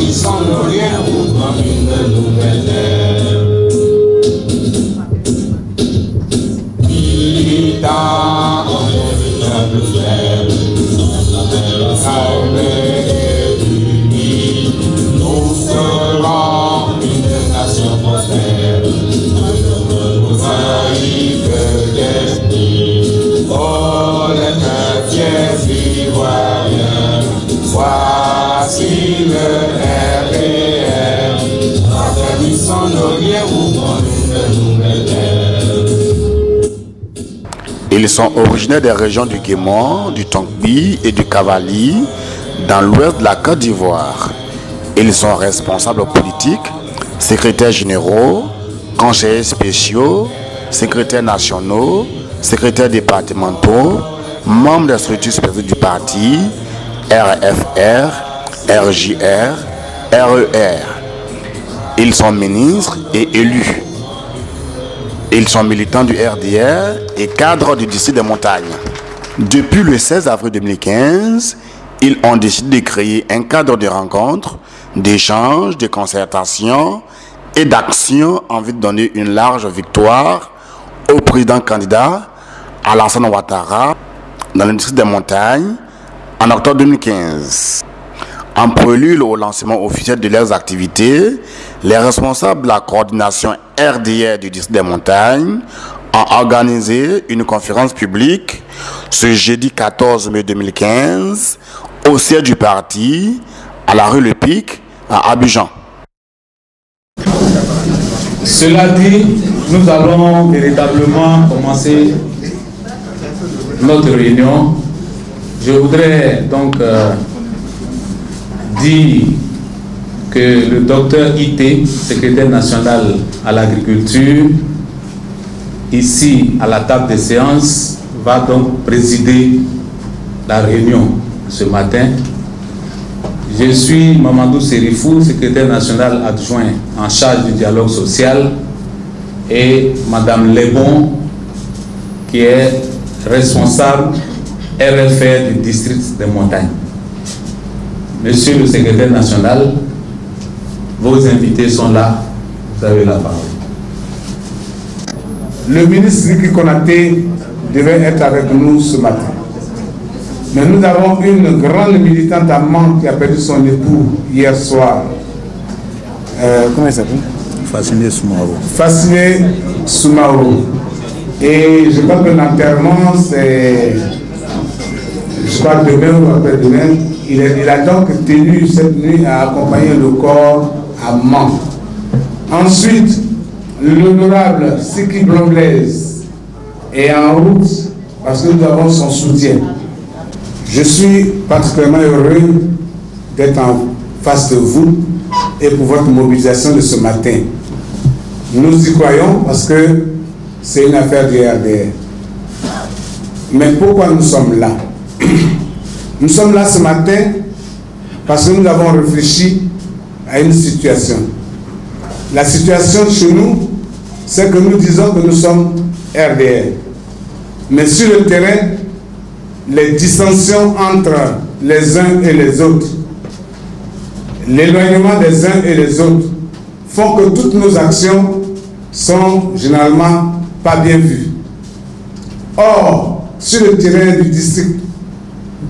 Établissons nos liens pour une nouvelle ère. Militant en véritable frère, armée et unie, nous serons une nation prospère. Nous arrive d'esprit, oh les chrétiens ivoiriens, voici le RDR. Établissons nos liens pour une nouvelle ère. Ils sont originaires des régions du Guémon, du Tongbi et du Cavali, dans l'ouest de la Côte d'Ivoire. Ils sont responsables politiques, secrétaires généraux, conseillers spéciaux, secrétaires nationaux, secrétaires départementaux, membres des structures spécifiques du parti, RFR, RJR, RER. Ils sont ministres et élus. Ils sont militants du RDR et cadres du district des montagnes. Depuis le 16 avril 2015, ils ont décidé de créer un cadre de rencontres, d'échanges, de concertation et d'action en vue de donner une large victoire au président candidat Alassane Ouattara dans le district des montagnes en octobre 2015. En prélude au lancement officiel de leurs activités, les responsables de la coordination RDR du district des montagnes ont organisé une conférence publique ce jeudi 14 mai 2015 au siège du parti à la rue Le Pic à Abidjan. Cela dit, nous allons véritablement commencer notre réunion. Je voudrais donc dire que le docteur IT, secrétaire national à l'agriculture, ici à la table des séances, va donc présider la réunion ce matin. Je suis Mamadou Serifou, secrétaire national adjoint en charge du dialogue social, et Madame Lebon, qui est responsable RFR du district des montagnes. Monsieur le secrétaire national, vos invités sont là, vous avez la parole. Le ministre Riki Konaté devait être avec nous ce matin. Mais nous avons une grande militante amante qui a perdu son époux hier soir. Comment il s'appelle? Fasciné Soumaoro. Fasciné Soumaoro. Et je crois que l'enterrement, c'est, je crois, demain ou après-demain. Il a donc tenu cette nuit à accompagner le corps à Mans. Ensuite, l'honorable Siki Blondaise est en route parce que nous avons son soutien. Je suis particulièrement heureux d'être en face de vous et pour votre mobilisation de ce matin. Nous y croyons parce que c'est une affaire du RDR. Mais pourquoi nous sommes là? Nous sommes là ce matin parce que nous avons réfléchi à une situation. La situation chez nous, c'est que nous disons que nous sommes RDR. Mais sur le terrain, les dissensions entre les uns et les autres, l'éloignement des uns et les autres, font que toutes nos actions sont généralement pas bien vues. Or, sur le terrain du district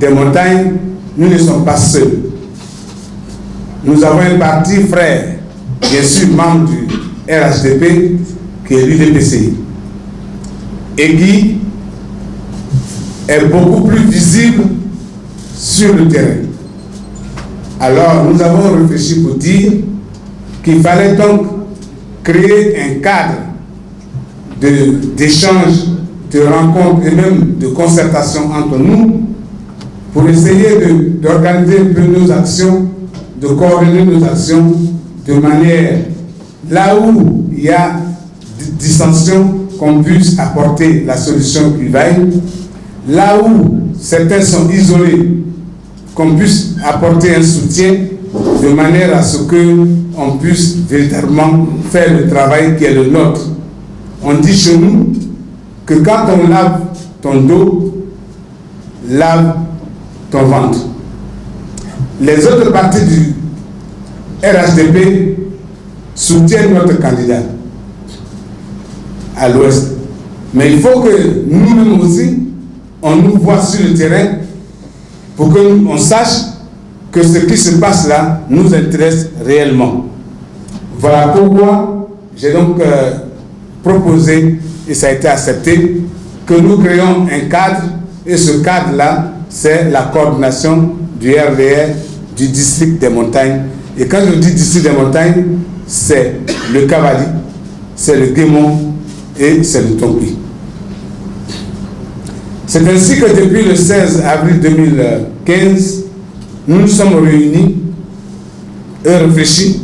des montagnes, nous ne sommes pas seuls. Nous avons un parti frère, bien sûr membre du RHDP, qui est l'UDPCI. Et qui est beaucoup plus visible sur le terrain. Alors, nous avons réfléchi pour dire qu'il fallait donc créer un cadre d'échange, de rencontres et même de concertation entre nous pour essayer d'organiser un peu nos actions, de coordonner nos actions de manière, là où il y a dissension, qu'on puisse apporter la solution qui vaille. Là où certains sont isolés, qu'on puisse apporter un soutien de manière à ce qu'on puisse véritablement faire le travail qui est le nôtre. On dit chez nous que quand on lave ton dos, lave ton ventre. Les autres parties RHDP soutienne notre candidat à l'Ouest. Mais il faut que nous-mêmes aussi, on nous voit sur le terrain pour qu'on sache que ce qui se passe là nous intéresse réellement. Voilà pourquoi j'ai donc proposé, et ça a été accepté, que nous créons un cadre, et ce cadre-là, c'est la coordination du RDR du district des montagnes. Et quand je dis district des montagnes, c'est le Cavali, c'est le Guémon et c'est le Tompi. C'est ainsi que depuis le 16 avril 2015, nous nous sommes réunis et réfléchis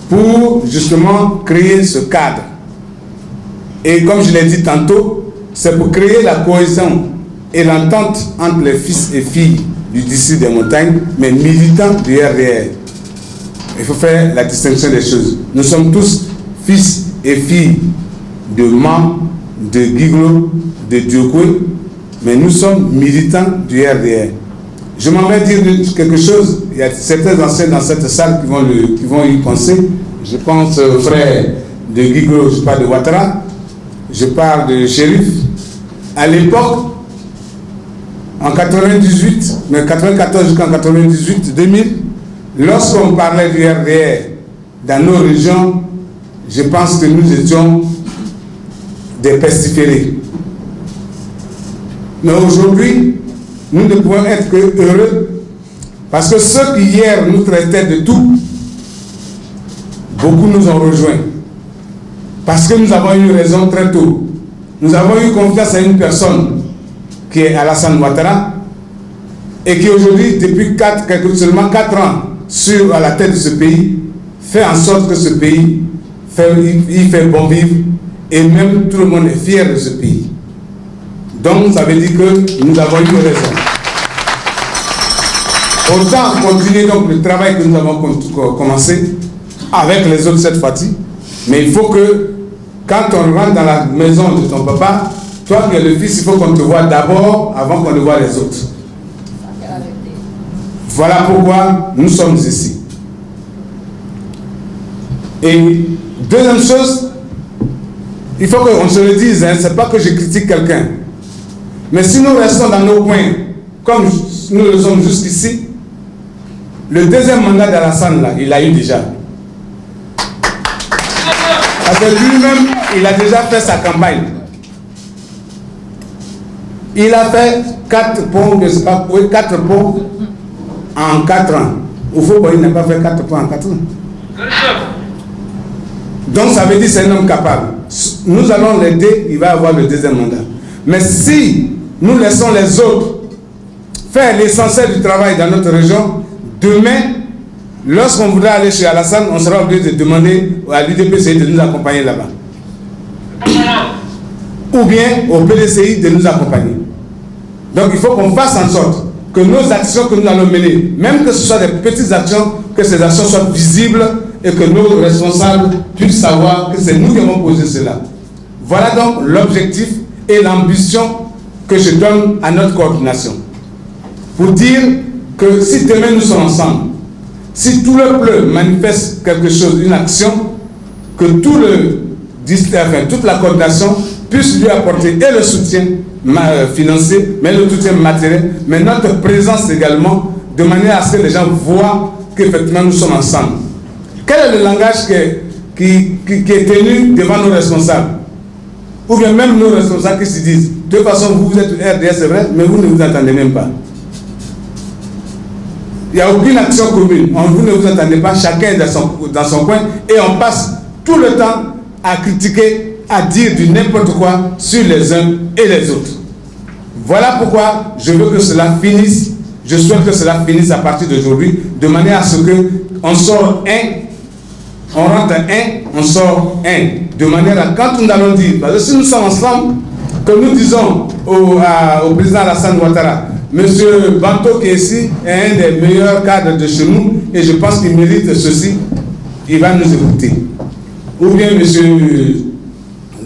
pour justement créer ce cadre. Et comme je l'ai dit tantôt, c'est pour créer la cohésion et l'entente entre les fils et filles du district des montagnes, mais militants du RDR. Il faut faire la distinction des choses. Nous sommes tous fils et filles de Man, de Guiglo, de Diokwe, mais nous sommes militants du RDR. Je m'en vais dire quelque chose. Il y a certains anciens dans cette salle qui vont y penser. Je pense aux frères de Guiglo, je parle de Ouattara, je parle de Chérif. À l'époque, en 98, mais 94 jusqu'en 98, 2000, lorsqu'on parlait du RDR dans nos régions, je pense que nous étions des pestiférés. Mais aujourd'hui, nous ne pouvons être que heureux parce que ceux qui hier nous traitaient de tout, beaucoup nous ont rejoints. Parce que nous avons eu raison très tôt. Nous avons eu confiance à une personne qui est Alassane Ouattara et qui aujourd'hui, depuis seulement 4 ans à la tête de ce pays, fait en sorte que ce pays fait bon vivre et même tout le monde est fier de ce pays. Donc ça veut dire que nous avons eu raison. Autant continuer donc le travail que nous avons commencé avec les autres cette fois-ci, mais il faut que quand on rentre dans la maison de ton papa, toi qui es le fils, il faut qu'on te voie d'abord avant qu'on ne voie les autres. Voilà pourquoi nous sommes ici. Et deuxième chose, il faut qu'on se le dise, hein, c'est pas que je critique quelqu'un. Mais si nous restons dans nos coins, comme nous le sommes jusqu'ici, le deuxième mandat d'Alassane, là, il l'a eu déjà. Parce que lui-même, il a déjà fait sa campagne. Il a fait 4 ponts, je ne sais pas, oui, 4 ponts en 4 ans. Au fond, il n'a pas fait 4 ponts en 4 ans. Donc ça veut dire que c'est un homme capable. Nous allons l'aider, il va avoir le deuxième mandat. Mais si nous laissons les autres faire l'essentiel du travail dans notre région, demain, lorsqu'on voudra aller chez Alassane, on sera obligé de demander à l'UDPCI de nous accompagner là-bas. Ou bien au PDCI de nous accompagner. Donc il faut qu'on fasse en sorte que nos actions que nous allons mener, même que ce soit des petites actions, que ces actions soient visibles et que nos responsables puissent savoir que c'est nous qui avons posé cela. Voilà donc l'objectif et l'ambition que je donne à notre coordination. Pour dire que si demain nous sommes ensemble, si tout le peuple manifeste quelque chose, une action, que tout toute la coordination puisse lui apporter et le soutien financier, mais le soutien matériel, mais notre présence également, de manière à ce que les gens voient qu'effectivement nous sommes ensemble. Quel est le langage qui est tenu devant nos responsables? Ou bien même nos responsables qui se disent, de toute façon vous êtes RDS, c'est vrai, mais vous ne vous entendez même pas. Il n'y a aucune action commune. Vous ne vous entendez pas, chacun dans son coin, et on passe tout le temps à critiquer, à dire du n'importe quoi sur les uns et les autres. Voilà pourquoi je veux que cela finisse. Je souhaite que cela finisse à partir d'aujourd'hui, de manière à ce qu'on sort un, on rentre un, on sort un. De manière à quand nous allons dire, parce que si nous sommes ensemble, que nous disons au président Alassane Ouattara, Monsieur Banto qui est ici est un des meilleurs cadres de chez nous et je pense qu'il mérite ceci, il va nous écouter. Ou bien Monsieur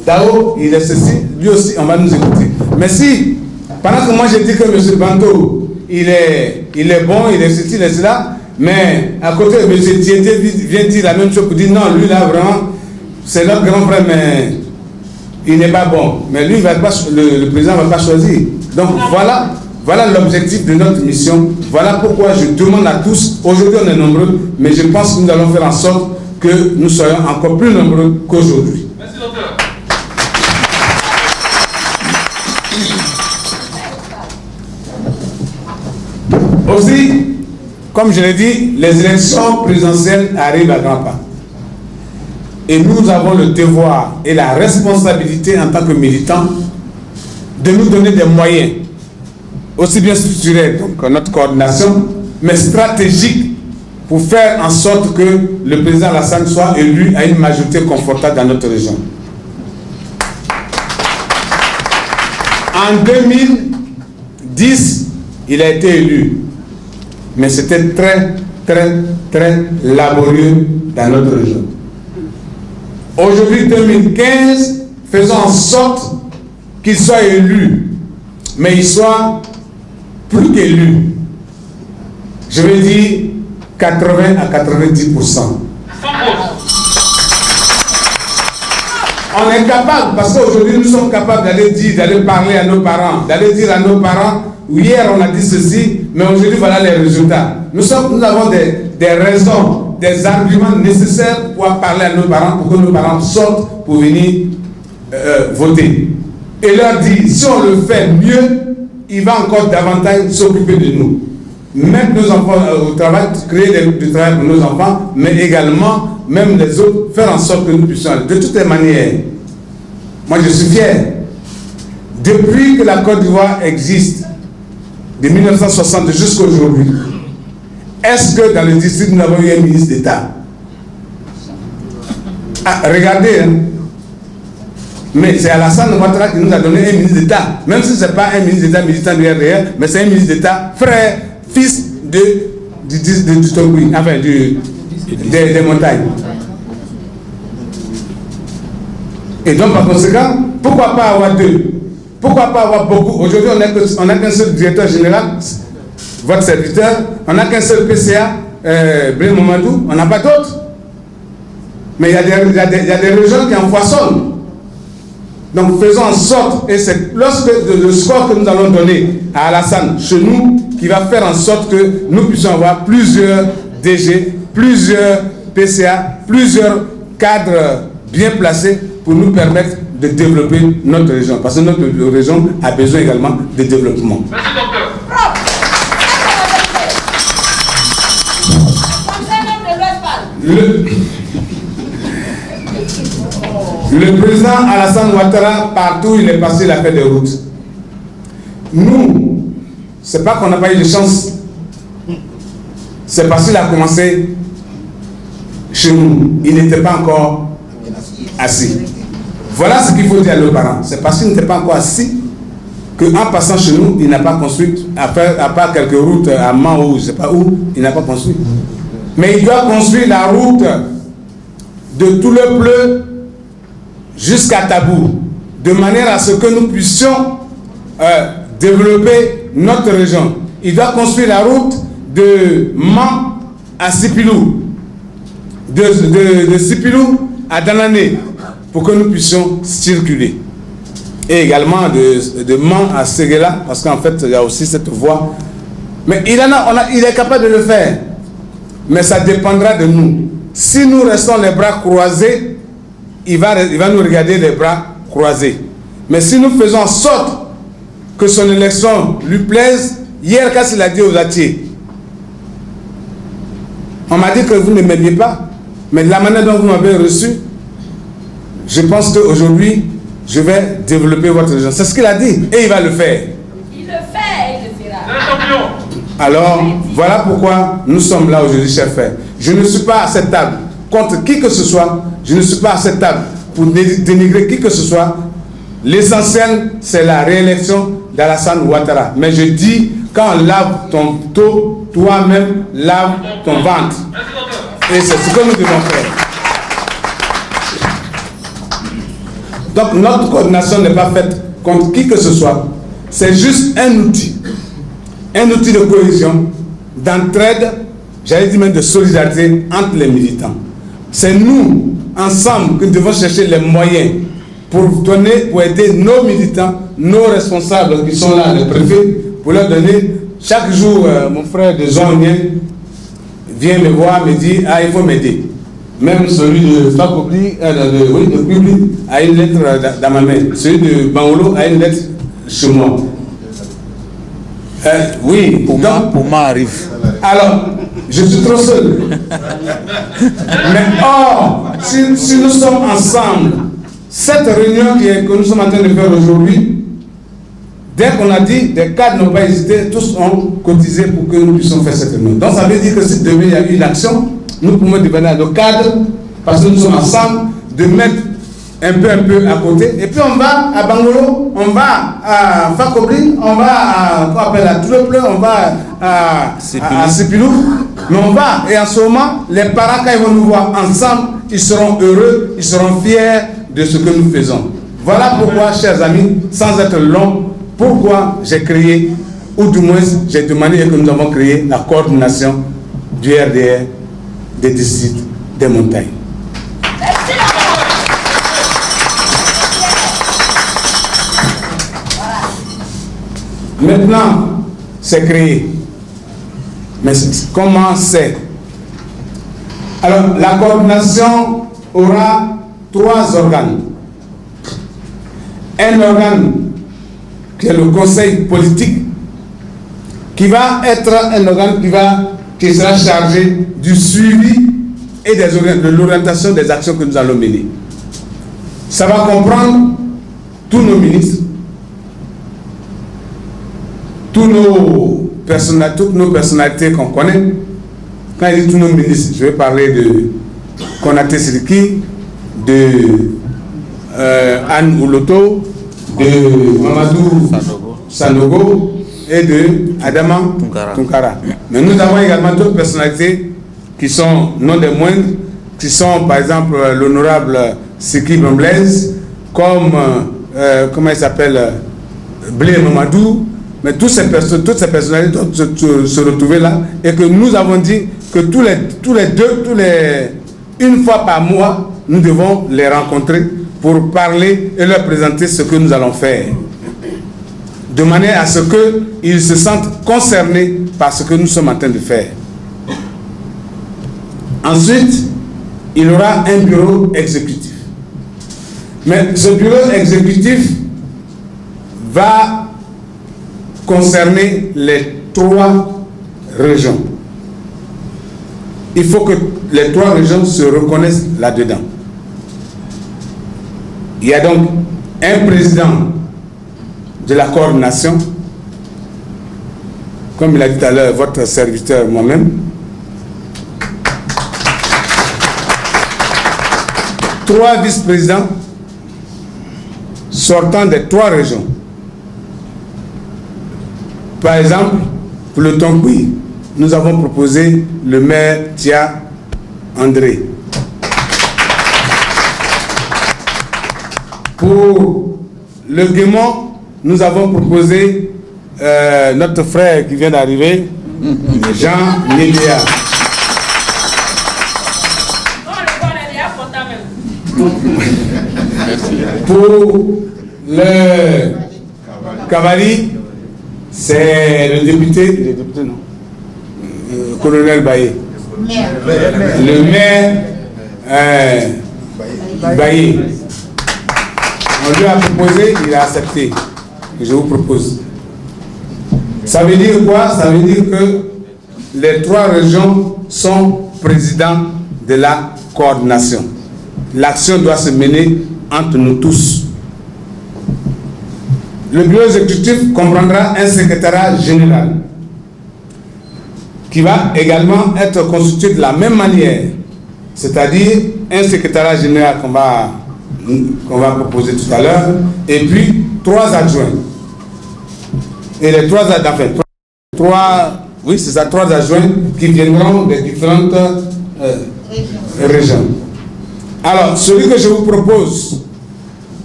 Dao, il est ceci, lui aussi on va nous écouter. Mais si, pendant que moi j'ai dit que Monsieur Banto, il est bon, il est ceci, il est cela, Mais à côté, M. Tieté vient dire la même chose pour dire non, lui là vraiment, c'est notre grand frère, mais il n'est pas bon. Mais lui, le président ne va pas choisir. Donc voilà l'objectif de notre mission. Voilà pourquoi je demande à tous, aujourd'hui on est nombreux, mais je pense que nous allons faire en sorte que nous soyons encore plus nombreux qu'aujourd'hui. Merci, docteur. Aussi, comme je l'ai dit, les élections présidentielles arrivent à grands pas. Et nous avons le devoir et la responsabilité en tant que militants de nous donner des moyens, aussi bien structurels, donc notre coordination, mais stratégiques, pour faire en sorte que le président Alassane soit élu à une majorité confortable dans notre région. En 2010, il a été élu, mais c'était très laborieux dans notre région. Aujourd'hui, 2015, faisons en sorte qu'il soit élu, mais il soit plus qu'élu. Je vais dire 80 à 90%. On est capable, parce qu'aujourd'hui nous sommes capables d'aller parler à nos parents, d'aller dire à nos parents, hier on a dit ceci, mais aujourd'hui voilà les résultats. Nous avons des raisons, des arguments nécessaires pour parler à nos parents, pour que nos parents sortent pour venir voter. Et leur dire, si on le fait mieux, il va encore davantage s'occuper de nous. Mettre nos enfants au travail, créer du travail pour nos enfants, mais également, même les autres, faire en sorte que nous puissions aller. De toutes les manières, moi je suis fier. Depuis que la Côte d'Ivoire existe, de 1960 jusqu'à aujourd'hui, est-ce que dans le district nous avons eu un ministre d'État? Ah, regardez, hein. Mais c'est Alassane Ouattara qui nous a donné un ministre d'État. Même si ce n'est pas un ministre d'État militant du RDR, mais c'est un ministre d'État frère, fils du Tongui, enfin des montagnes. Et donc par conséquent, pourquoi pas avoir deux? Pourquoi pas avoir beaucoup? Aujourd'hui, on n'a qu'un seul directeur général, votre serviteur, on n'a qu'un seul PCA, Bril Mamadou, on n'a pas d'autres. Mais il y a des régions qui en foisonnent. Donc faisons en sorte, et c'est lorsque le score que nous allons donner à Alassane chez nous, qui va faire en sorte que nous puissions avoir plusieurs DG, plusieurs PCA, plusieurs cadres bien placés pour nous permettre de développer notre région. Parce que notre région a besoin également de développement. Merci, docteur. Le président Alassane Ouattara, partout il est passé, il a fait des routes. Nous, c'est pas qu'on n'a pas eu de chance. C'est parce qu'il a commencé chez nous. Il n'était pas encore assis. Voilà ce qu'il faut dire à nos parents. C'est parce qu'il n'était pas encore assis qu'en passant chez nous, il n'a pas construit, à part quelques routes à Mans ou je ne sais pas où, il n'a pas construit. Mais il doit construire la route de tout le bleu jusqu'à Tabou, de manière à ce que nous puissions développer notre région. Il doit construire la route de Mans à Sipilou, de Sipilou à Danané, pour que nous puissions circuler. Et également de Mans à Séguéla, parce qu'en fait, il y a aussi cette voie. Mais il est capable de le faire. Mais ça dépendra de nous. Si nous restons les bras croisés, il va nous regarder les bras croisés. Mais si nous faisons en sorte que son élection lui plaise, hier, quand il a dit aux Atiers, on m'a dit que vous ne m'aimiez pas, mais de la manière dont vous m'avez reçu, je pense qu'aujourd'hui, je vais développer votre région. C'est ce qu'il a dit, et il va le faire. Il le fait, il le fera. Un champion. Alors, voilà pourquoi nous sommes là aujourd'hui, chers frères. Je ne suis pas à cette table contre qui que ce soit. Je ne suis pas à cette table pour dénigrer qui que ce soit. L'essentiel, c'est la réélection d'Alassane Ouattara. Mais je dis, quand on lave ton dos, toi-même, lave ton ventre. Et c'est ce que nous devons faire. Donc, notre coordination n'est pas faite contre qui que ce soit. C'est juste un outil de cohésion, d'entraide j'allais dire même de solidarité entre les militants. C'est nous, ensemble, que nous devons chercher les moyens pour aider nos militants, nos responsables qui sont là, les préfets, pour leur donner, chaque jour, mon frère de Jean vient me voir, me dit, ah, il faut m'aider. Même celui de Fakobli, de Publi, a une lettre dans ma main. Celui de Bangolo a une lettre chez moi. Oui, pour moi arrive. Alors, je suis trop seul. Mais or, si nous sommes ensemble, cette réunion que nous sommes en train de faire aujourd'hui, dès qu'on a dit, des cadres n'ont pas hésité, tous ont cotisé pour que nous puissions faire cette réunion. Donc ça veut dire que si demain il y a une action, nous pouvons devenir nos cadres, parce que nous sommes ensemble, de mettre un peu à côté. Et puis on va à Bangolo, on va à Fakobli, on va à Toulepleu, on va à Sipilou. Mais on va, et en ce moment, les parents, quand ils vont nous voir ensemble, ils seront heureux, ils seront fiers de ce que nous faisons. Voilà pourquoi, chers amis, sans être long, pourquoi j'ai créé, ou du moins j'ai demandé que nous avons créé la coordination du RDR des districts des montagnes. Maintenant, c'est créé. Mais comment c'est? Alors, la coordination aura 3 organes. Un organe qui est le conseil politique, qui va être un organe qui sera chargé du suivi et de l'orientation des actions que nous allons mener. Ça va comprendre tous nos ministres, toutes nos personnalités qu'on connaît. Quand je dis tous nos ministres, je vais parler de Konaté Siriki, de Anne Ouloto, de Mamadou Sanogo et de Adama Tunkara. Mais nous avons également d'autres personnalités qui sont non des moindres, qui sont par exemple l'honorable Siki Blaise, comme comment il s'appelle, Blé Mamadou. Mais toutes ces personnalités doivent se retrouver là, et que nous avons dit que une fois par mois, nous devons les rencontrer pour parler et leur présenter ce que nous allons faire, de manière à ce qu'ils se sentent concernés par ce que nous sommes en train de faire. Ensuite, il y aura un bureau exécutif. Mais ce bureau exécutif va concerner les 3 régions. Il faut que les 3 régions se reconnaissent là-dedans. Il y a donc un président de la coordination, comme il a dit tout à l'heure, votre serviteur, moi-même. 3 vice-présidents sortant des 3 régions. Par exemple, pour le Tonkoui, nous avons proposé le maire Tia André. Pour le Guémont, nous avons proposé notre frère qui vient d'arriver, Jean Nélia. Pour le Cavali, c'est le député non, colonel Baye. Le maire Baye. On lui a proposé, il a accepté. Je vous propose. Ça veut dire quoi? Ça veut dire que les 3 régions sont présidents de la coordination. L'action doit se mener entre nous tous. Le bureau exécutif comprendra un secrétariat général qui va également être constitué de la même manière, c'est-à-dire un secrétariat général qu'on va proposer tout à l'heure, et puis 3 adjoints. Et les 3 adjoints qui viendront des différentes régions. Alors, celui que je vous propose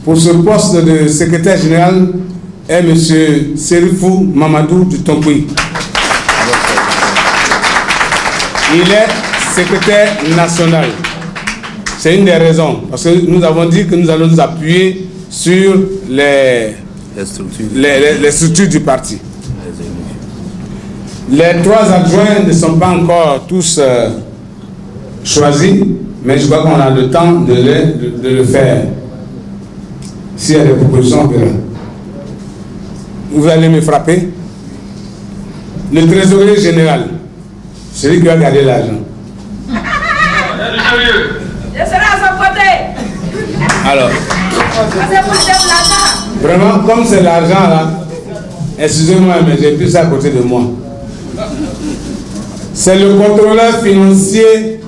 pour ce poste de secrétaire général est M. Serifou Mamadou du Tonkoui. il est secrétaire national. C'est une des raisons, parce que nous avons dit que nous allons nous appuyer sur les structures du parti. Les 3 adjoints ne sont pas encore tous choisis, mais je crois qu'on a le temps de le faire. S'il y a des propositions, on verra. Vous allez me frapper. Le trésorier général, celui qui va garder l'argent. Je serai à son côté. Alors, vraiment, comme c'est l'argent là, excusez-moi, mais j'ai plus ça à côté de moi. C'est le contrôleur financier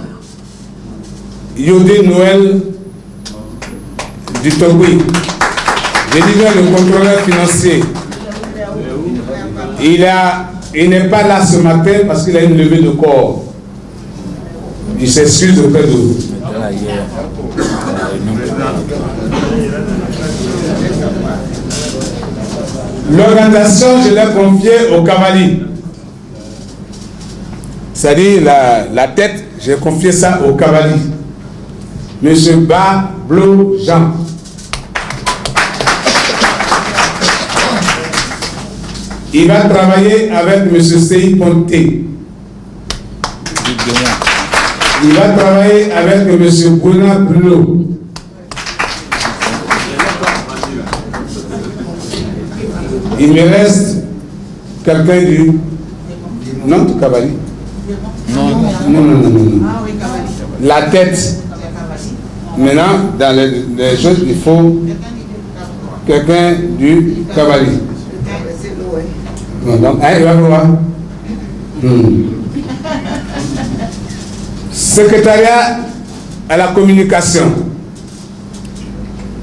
Yodé Noël du Togo. Je dis bien le contrôleur financier. Il n'est pas là ce matin parce qu'il a une levée de corps. Il s'excuse auprès de vous. L'organisation, je l'ai confiée au cavalier. C'est-à-dire la tête, j'ai confié ça au cavalier. Monsieur Bablo Jean. Il va travailler avec monsieur Seyi Ponté. Il va travailler avec monsieur Bruna Bruno. Il me reste quelqu'un du... Non, du cavalier. Non. La tête. Maintenant, dans les choses, il faut quelqu'un du cavalier. Donc, il va voir. Secrétariat à la communication.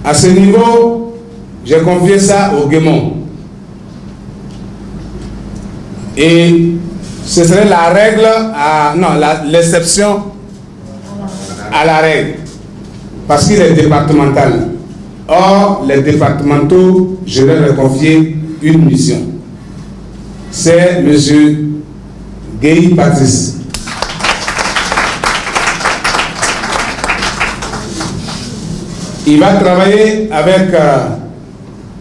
À ce niveau, j'ai confié ça au Guémon. Et ce serait la règle l'exception à la règle. Parce qu'il est départemental. Or, les départementaux, je leur ai confié une mission. C'est M. Guy Patrice. Il va travailler avec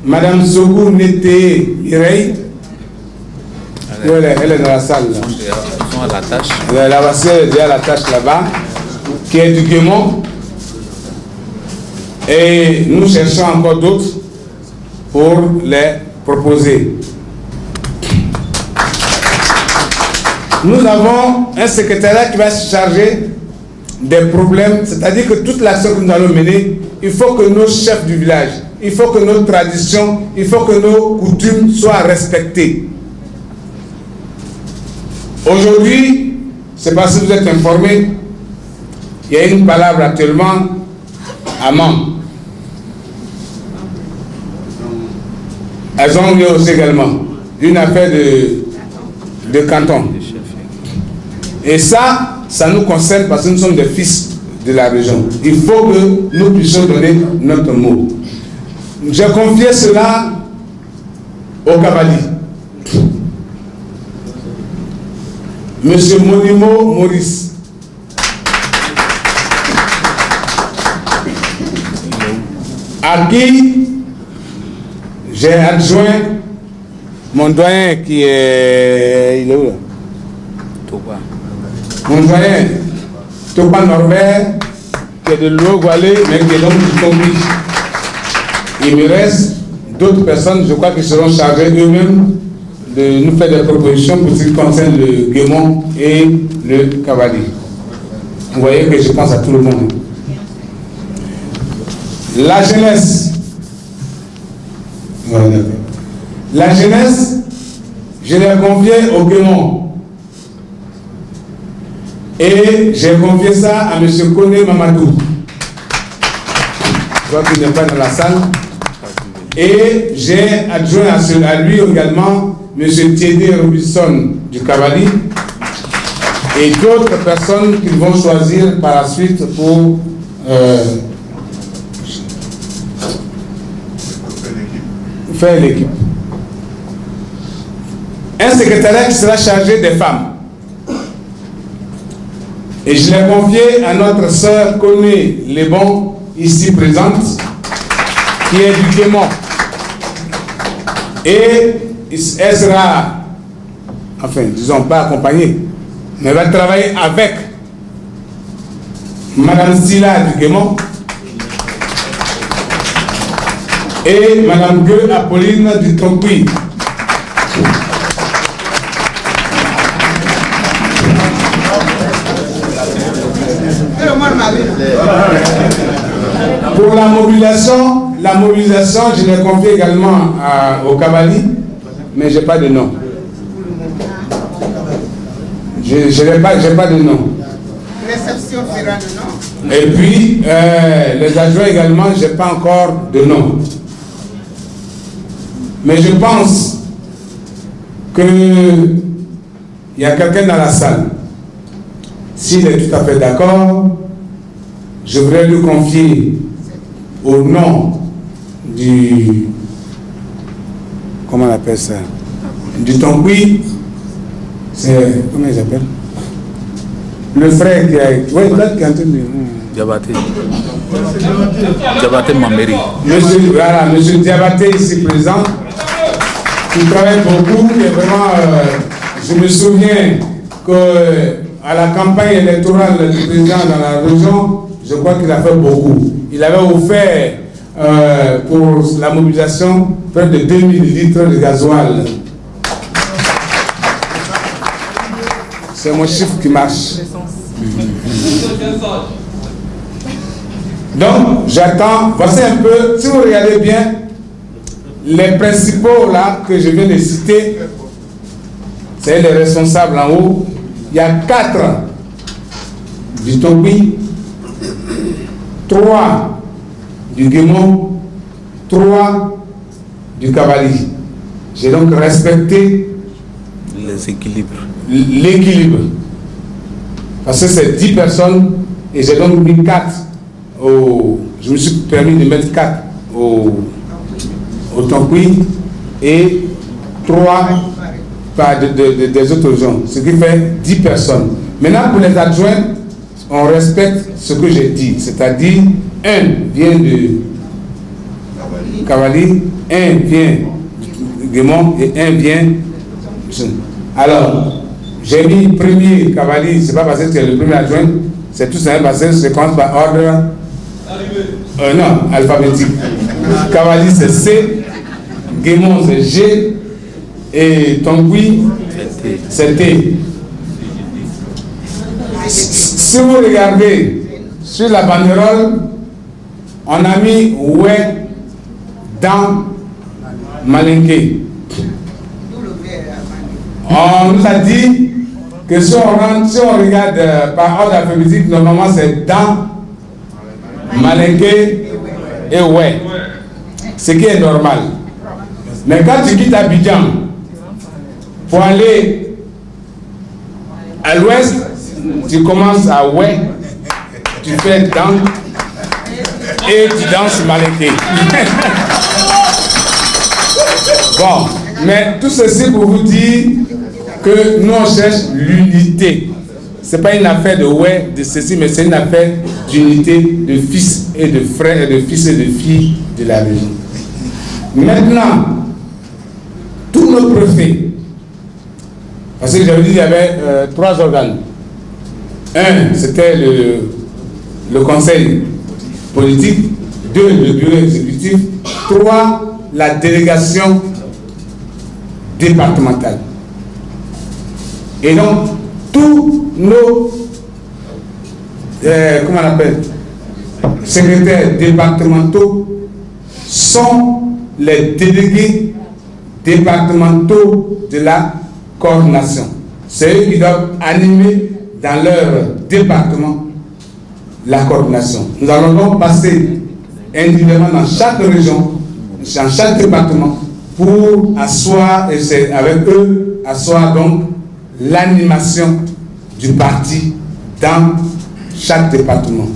Mme Sogou Nete Mireille. Elle est dans la salle. Là. Ils sont à la tâche. La voici à la tâche là-bas, qui est du Guémon. Et nous cherchons encore d'autres pour les proposer. Nous avons un secrétariat qui va se charger des problèmes, c'est-à-dire que toute l'action que nous allons mener, il faut que nos chefs du village, il faut que nos traditions, il faut que nos coutumes soient respectées. Aujourd'hui, c'est parce que vous êtes informés, il y a une palabre actuellement à Mans. Elles ont eu aussi également une affaire de canton. Et ça nous concerne parce que nous sommes des fils de la région. Il faut que nous puissions donner notre mot. J'ai confié cela au cavalier. Monsieur Monimo Maurice. À qui j'ai adjoint mon doyen qui est... Il est où là? Mon doyen, Topa Norbert, qui est de l'Ouest-Gualé, mais qui est donc du Congo. Il me reste d'autres personnes, je crois, qui seront chargées eux-mêmes de nous faire des propositions pour ce qui concerne le Guémon et le cavalier. Vous voyez que je pense à tout le monde. La jeunesse. Voilà. La jeunesse, je l'ai confiée au Guémon. Et j'ai confié ça à M. Kone Mamadou. Je crois qu'il n'est pas dans la salle. Et j'ai adjoint à lui également M. Thiédé Robinson du Cavalier et d'autres personnes qu'ils vont choisir par la suite pour faire l'équipe. Un secrétariat qui sera chargé des femmes. Et je l'ai confié à notre sœur Koné Lebon, ici présente, qui est du Guémon. Et elle sera, enfin, disons pas accompagnée, mais elle va travailler avec Madame Silla du Guémon et Madame Gueux Apolline du Tonkoui. Pour la mobilisation, je l'ai confiée également au Kabali, mais je n'ai pas de nom. Je n'ai pas de nom. Réception fera le nom. Et puis, les adjoints également, je n'ai pas encore de nom. Mais je pense qu'il y a quelqu'un dans la salle. S'il est tout à fait d'accord, je voudrais lui confier au nom du... Comment on appelle ça? Du Tonkoui. C'est... Comment il s'appelle? Le frère qui a... Oui, peut-être qu'il a entendu. Diabaté. Diabaté Mameri. Monsieur Diabaté, ici présent, qui travaille beaucoup, et vraiment, je me souviens qu'à la campagne électorale du président dans la région, je crois qu'il a fait beaucoup. Il avait offert pour la mobilisation près de 2000 litres de gasoil. C'est mon chiffre qui marche. Donc, j'attends. Voici un peu, si vous regardez bien, les principaux là que je viens de citer, c'est les responsables en haut. Il y a 4 du Tonkoui, 3 du Guémon, 3 du Kabali. J'ai donc respecté l'équilibre. Parce que c'est 10 personnes et j'ai donc mis 4 je me suis permis de mettre 4 au Tonkoui et 3 des autres gens, ce qui fait 10 personnes. Maintenant, pour les adjoints, on respecte ce que j'ai dit, c'est-à-dire 1 vient de Kabali, 1 vient du Guémon et 1 vient. Alors, j'ai mis premier Kabali, c'est pas parce que c'est le premier adjoint, c'est tout simplement parce que je commence par ordre. Non, alphabétique. Kabali c'est C, Guémon c'est G et Tonkoui c'est T. Si vous regardez sur la banderole, on a mis ouais dans Malinké. On nous a dit que si on regarde par ordre alphabétique, normalement c'est dans Malinké et ouais. Ce qui est normal. Mais quand tu quittes Abidjan pour aller à l'ouest, tu commences à ouais, tu fais dans et tu danses Malinké. Bon, mais tout ceci pour vous dire que nous on cherche l'unité. Ce n'est pas une affaire de ouais, de ceci, mais c'est une affaire d'unité de fils et de frères, et de fils et de filles de la région. Maintenant, tous nos préfets, parce que j'avais dit qu'il y avait 3 organes. Un, c'était le conseil politique. 2, le bureau exécutif. 3, la délégation départementale. Et donc, tous nos comment on appelle, secrétaires départementaux sont les délégués départementaux de la coordination. C'est eux qui doivent animer dans leur département la coordination. Nous allons donc passer individuellement dans chaque région, dans chaque département, pour asseoir, et c'est avec eux, asseoir donc l'animation du parti dans chaque département.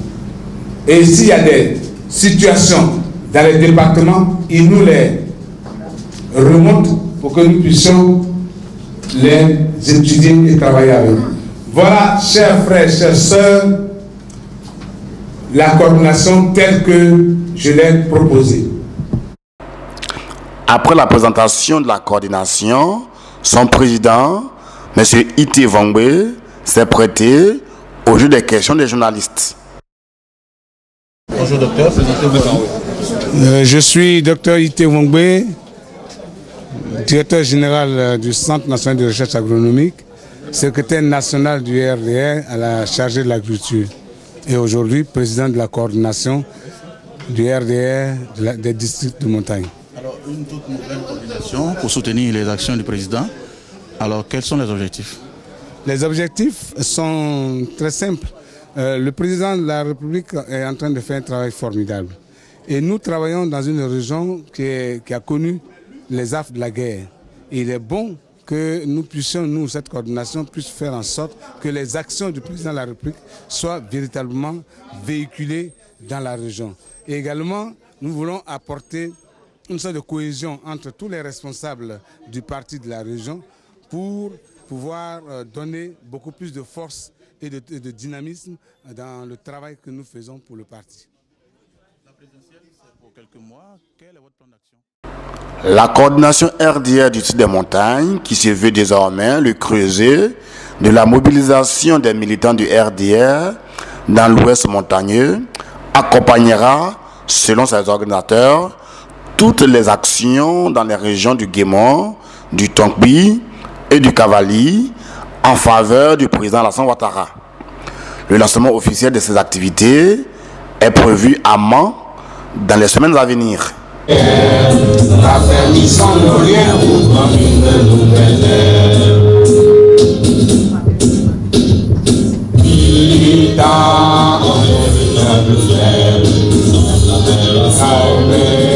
Et s'il y a des situations dans les départements, ils nous les remontent pour que nous puissions les étudier et travailler avec eux. Voilà, chers frères, chères sœurs, la coordination telle que je l'ai proposée. Après la présentation de la coordination, son président, M. Ité Vongbe, s'est prêté au jeu des questions des journalistes. Bonjour docteur, présentez-vous. Je suis docteur Ité Vongbe, directeur général du Centre national de recherche agronomique, secrétaire national du RDR à la chargée de l'agriculture et aujourd'hui président de la coordination du RDR des districts de montagne. Alors, une toute nouvelle coordination pour soutenir les actions du président. Alors, quels sont les objectifs? Les objectifs sont très simples. Le président de la République est en train de faire un travail formidable. Et nous travaillons dans une région qui a connu les affres de la guerre. Et il est bon que nous puissions, nous, cette coordination, puisse faire en sorte que les actions du président de la République soient véritablement véhiculées dans la région. Et également, nous voulons apporter une sorte de cohésion entre tous les responsables du parti de la région pour pouvoir donner beaucoup plus de force et de dynamisme dans le travail que nous faisons pour le parti. La présidentielle, c'est pour quelques mois. Quel est votre plan d'action? La coordination RDR du Sud des Montagnes, qui se veut désormais le creuset de la mobilisation des militants du RDR dans l'ouest montagneux, accompagnera, selon ses organisateurs, toutes les actions dans les régions du Guémon, du Tonkbi et du Cavali en faveur du président Alassane Ouattara. Le lancement officiel de ces activités est prévu à Mans dans les semaines à venir. La permission de rien pour prendre une nouvelle ère. Militant, on est de